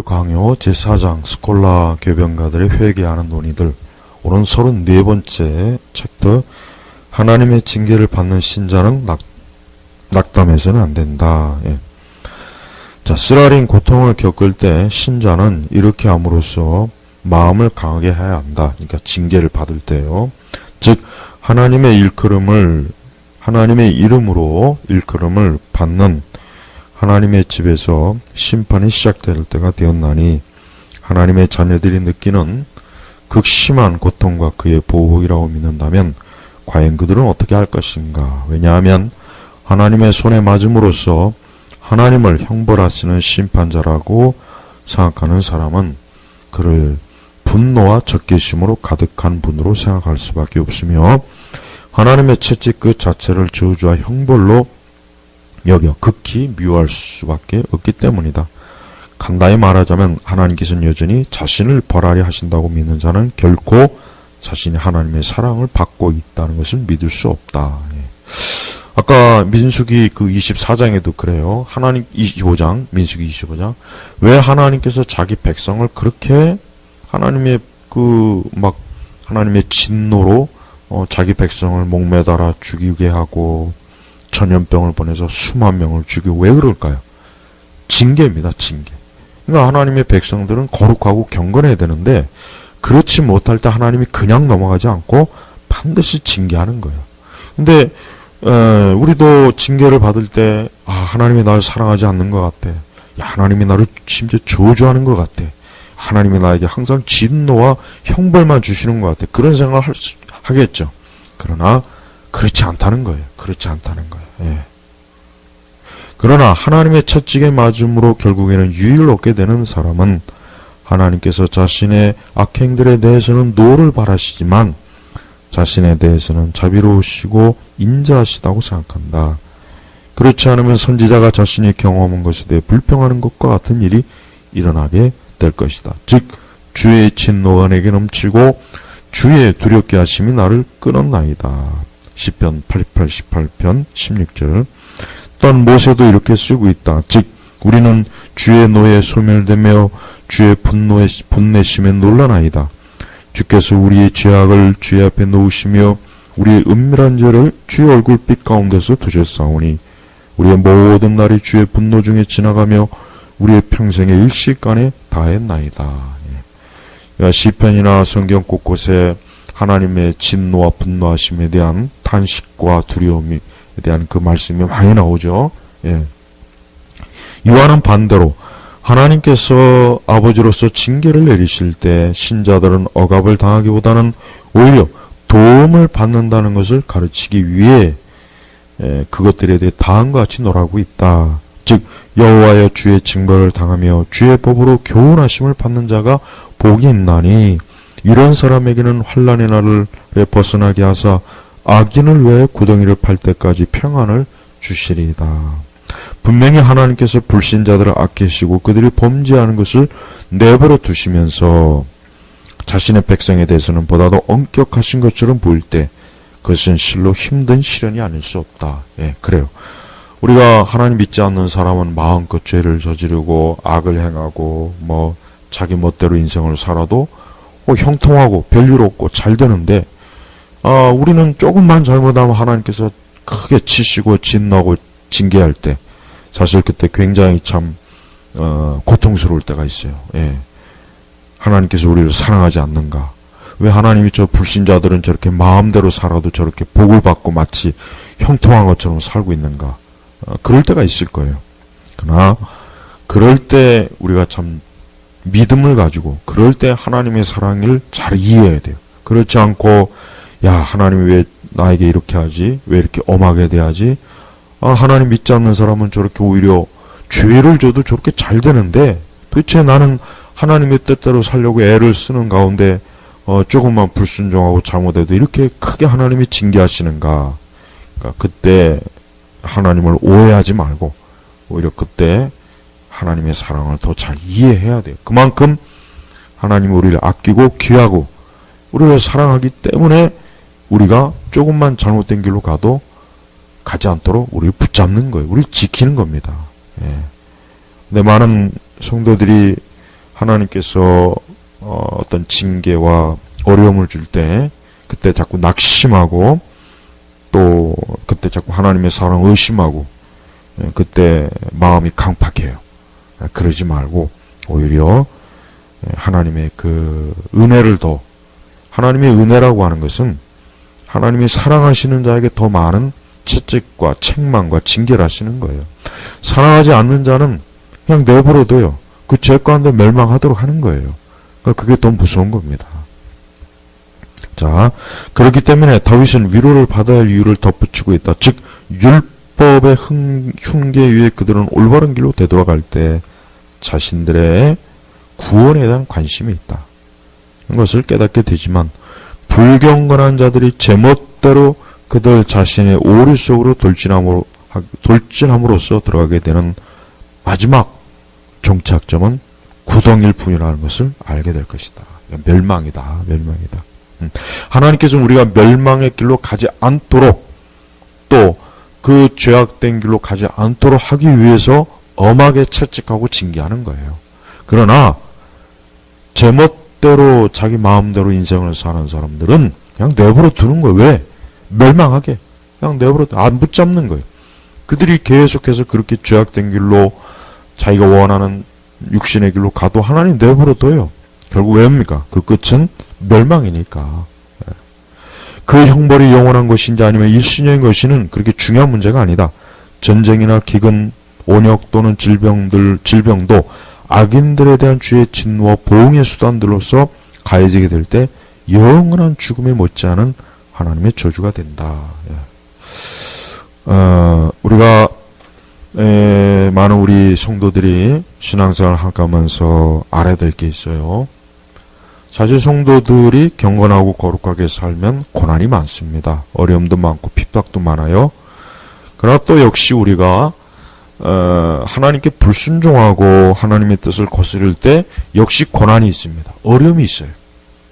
강요 제4장 스콜라 교변가들의 회개하는 논의들. 오는 34번째 챕터. 하나님의 징계를 받는 신자는 낙담해서는 안 된다. 자, 쓰라린 고통을 겪을 때 신자는 이렇게 함으로써 마음을 강하게 해야 한다. 그러니까 징계를 받을 때요. 즉 하나님의 이름으로 일컬음을 받는 하나님의 집에서 심판이 시작될 때가 되었나니 하나님의 자녀들이 느끼는 극심한 고통과 그의 보복이라고 믿는다면 과연 그들은 어떻게 할 것인가? 왜냐하면 하나님의 손에 맞음으로써 하나님을 형벌하시는 심판자라고 생각하는 사람은 그를 분노와 적개심으로 가득한 분으로 생각할 수밖에 없으며 하나님의 채찍 그 자체를 저주와 형벌로 여겨 극히 미워할 수밖에 없기 때문이다. 간단히 말하자면 하나님께서는 여전히 자신을 벌하려 하신다고 믿는 자는 결코 자신이 하나님의 사랑을 받고 있다는 것을 믿을 수 없다. 아까 민수기 그 24장에도 그래요. 민수기 25장. 왜 하나님께서 자기 백성을 그렇게 하나님의 하나님의 진노로 자기 백성을 목매달아 죽이게 하고 전염병을 보내서 수만 명을 죽이고 왜 그럴까요? 징계입니다. 징계. 그러니까 하나님의 백성들은 거룩하고 경건해야 되는데 그렇지 못할 때 하나님이 그냥 넘어가지 않고 반드시 징계하는 거예요. 근데 우리도 징계를 받을 때 하나님이 나를 사랑하지 않는 것 같아. 하나님이 나를 심지어 저주하는 것 같아. 하나님이 나에게 항상 진노와 형벌만 주시는 것 같아. 그런 생각을 하겠죠. 그러나 그렇지 않다는 거예요. 그렇지 않다는 거예요. 그러나 하나님의 채찍에 맞음으로 결국에는 유익을 얻게 되는 사람은 하나님께서 자신의 악행들에 대해서는 노를 바라시지만 자신에 대해서는 자비로우시고 인자하시다고 생각한다. 그렇지 않으면 선지자가 자신이 경험한 것에 대해 불평하는 것과 같은 일이 일어나게 될 것이다. 즉 주의 진노가 내게 넘치고 주의 두렵게 하심이 나를 끊었나이다. 시편 88편 16절. 또한 모세도 이렇게 쓰고 있다. 즉 우리는 주의 노에 소멸되며 주의 분내심에 놀라나이다. 주께서 우리의 죄악을 주의 앞에 놓으시며 우리의 은밀한 죄를 주의 얼굴빛 가운데서 두셨사오니 우리의 모든 날이 주의 분노 중에 지나가며 우리의 평생의 일시간에 다했나이다. 시편이나 성경 곳곳에 하나님의 진노와 분노하심에 대한 탄식과 두려움에 대한 그 말씀이 많이 나오죠. 이와는 반대로 하나님께서 아버지로서 징계를 내리실 때 신자들은 억압을 당하기보다는 오히려 도움을 받는다는 것을 가르치기 위해 그것들에 대해 다음과 같이 논하고 있다. 즉 여호와여 주의 징벌을 당하며 주의 법으로 교훈하심을 받는 자가 복이 있나니 이런 사람에게는 환난의 날을 벗어나게 하사 악인을 위해 구덩이를 팔 때까지 평안을 주시리이다. 분명히 하나님께서 불신자들을 아끼시고 그들이 범죄하는 것을 내버려 두시면서 자신의 백성에 대해서는 보다도 엄격하신 것처럼 보일 때 그것은 실로 힘든 시련이 아닐 수 없다. 그래요. 우리가 하나님 믿지 않는 사람은 마음껏 죄를 저지르고 악을 행하고 자기 멋대로 인생을 살아도 형통하고 별일 없고 잘 되는데 우리는 조금만 잘못하면 하나님께서 크게 치시고 진노하고 징계할 때 사실 그때 굉장히 참 고통스러울 때가 있어요. 하나님께서 우리를 사랑하지 않는가? 왜 하나님이 저 불신자들은 저렇게 마음대로 살아도 저렇게 복을 받고 마치 형통한 것처럼 살고 있는가? 그럴 때가 있을 거예요. 그러나 그럴 때 우리가 참 믿음을 가지고 그럴 때 하나님의 사랑을 잘 이해해야 돼요. 그렇지 않고 하나님이 왜 나에게 이렇게 하지? 왜 이렇게 엄하게 대하지? 하나님 믿지 않는 사람은 저렇게 오히려 죄를 져도 저렇게 잘 되는데 도대체 나는 하나님의 뜻대로 살려고 애를 쓰는 가운데 조금만 불순종하고 잘못해도 이렇게 크게 하나님이 징계하시는가? 그러니까 그때 하나님을 오해하지 말고 오히려 그때 하나님의 사랑을 더 잘 이해해야 돼요. 그만큼 하나님이 우리를 아끼고 귀하고 우리를 사랑하기 때문에 우리가 조금만 잘못된 길로 가도 가지 않도록 우리를 붙잡는 거예요. 우리를 지키는 겁니다. 근데 많은 성도들이 하나님께서 어떤 징계와 어려움을 줄 때 그때 자꾸 낙심하고 또 그때 자꾸 하나님의 사랑을 의심하고 그때 마음이 강팍해요. 그러지 말고 오히려 하나님의 그 은혜를 더, 하나님의 은혜라고 하는 것은 하나님이 사랑하시는 자에게 더 많은 채찍과 책망과 징계를 하시는 거예요. 사랑하지 않는 자는 그냥 내버려둬요. 그 죄 가운데 멸망하도록 하는 거예요. 그게 더 무서운 겁니다. 자, 그렇기 때문에 다윗은 위로를 받아야 할 이유를 덧붙이고 있다. 즉 율법의 흉계 위에 그들은 올바른 길로 되돌아갈 때 자신들의 구원에 대한 관심이 있다. 이것을 깨닫게 되지만 불경건한 자들이 제멋대로 그들 자신의 오류 속으로 돌진함으로써 들어가게 되는 마지막 종착점은 구덩이일 뿐이라는 것을 알게 될 것이다. 멸망이다. 멸망이다. 하나님께서는 우리가 멸망의 길로 가지 않도록 또 그 죄악된 길로 가지 않도록 하기 위해서 엄하게 채찍하고 징계하는 거예요. 그러나 제멋대로 자기 마음대로 인생을 사는 사람들은 그냥 내버려 두는 거예요. 왜? 멸망하게. 그냥 내버려 안 붙잡는 거예요. 그들이 계속해서 그렇게 죄악된 길로 자기가 원하는 육신의 길로 가도 하나님 내버려 둬요. 결국 왜입니까? 그 끝은 멸망이니까. 그 형벌이 영원한 것인지 아니면 일시적인 것이는 그렇게 중요한 문제가 아니다. 전쟁이나 기근, 온역 또는 질병도 악인들에 대한 주의 진노와 보응의 수단들로서 가해지게 될 때 영원한 죽음에 못지않은 하나님의 저주가 된다. 우리가 많은 우리 성도들이 신앙생활을 하면서 알아야 될 게 있어요. 사실 성도들이 경건하고 거룩하게 살면 고난이 많습니다. 어려움도 많고 핍박도 많아요. 그러나 또 역시 우리가 하나님께 불순종하고 하나님의 뜻을 거스를 때 역시 고난이 있습니다. 어려움이 있어요.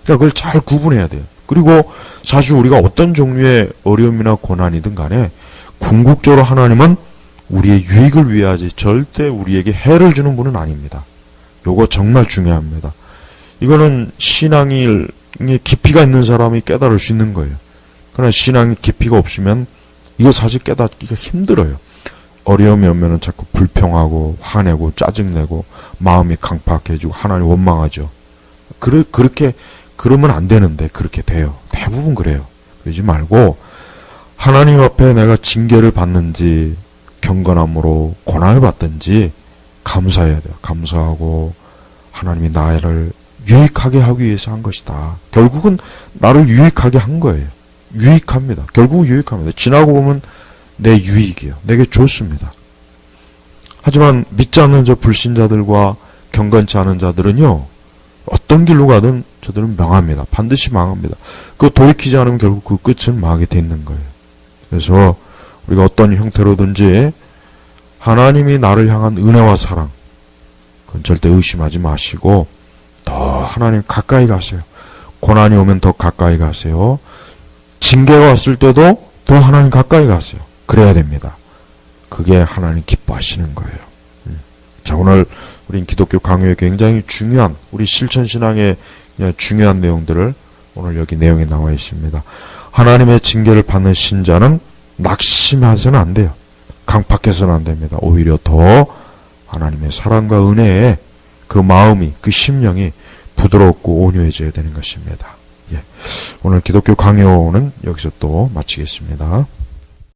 그러니까 그걸 잘 구분해야 돼요. 그리고 사실 우리가 어떤 종류의 어려움이나 고난이든 간에 궁극적으로 하나님은 우리의 유익을 위해 하지 절대 우리에게 해를 주는 분은 아닙니다. 요거 정말 중요합니다. 이거는 신앙이 깊이가 있는 사람이 깨달을 수 있는 거예요. 그러나 신앙이 깊이가 없으면 이거 사실 깨닫기가 힘들어요. 어려움이 오면은 자꾸 불평하고 화내고 짜증내고 마음이 강팍해지고 하나님 원망하죠. 그렇게 그러면 안 되는데 그렇게 돼요. 대부분 그래요. 그러지 말고 하나님 앞에 내가 징계를 받는지 경건함으로 고난을 받든지 감사해야 돼요. 감사하고 하나님이 나를 유익하게 하기 위해서 한 것이다. 결국은 나를 유익하게 한 거예요. 유익합니다. 결국 유익합니다. 지나고 보면 내 유익이에요. 내게 좋습니다. 하지만 믿지 않는 저 불신자들과 경건치 않은 자들은요, 어떤 길로 가든 저들은 망합니다. 반드시 망합니다. 그거 돌이키지 않으면 결국 그 끝은 망하게 돼 있는 거예요. 그래서 우리가 어떤 형태로든지 하나님이 나를 향한 은혜와 사랑, 그건 절대 의심하지 마시고 더 하나님 가까이 가세요. 고난이 오면 더 가까이 가세요. 징계가 왔을 때도 더 하나님 가까이 가세요. 그래야 됩니다. 그게 하나님 기뻐하시는 거예요. 자, 오늘 우린 기독교 강요의 굉장히 중요한 우리 실천신앙의 중요한 내용들을 오늘 여기 내용에 나와 있습니다. 하나님의 징계를 받는 신자는 낙심해서는 안 돼요. 강팍해서는 안 됩니다. 오히려 더 하나님의 사랑과 은혜에 그 마음이, 그 심령이 부드럽고 온유해져야 되는 것입니다. 오늘 기독교 강요는 여기서 또 마치겠습니다.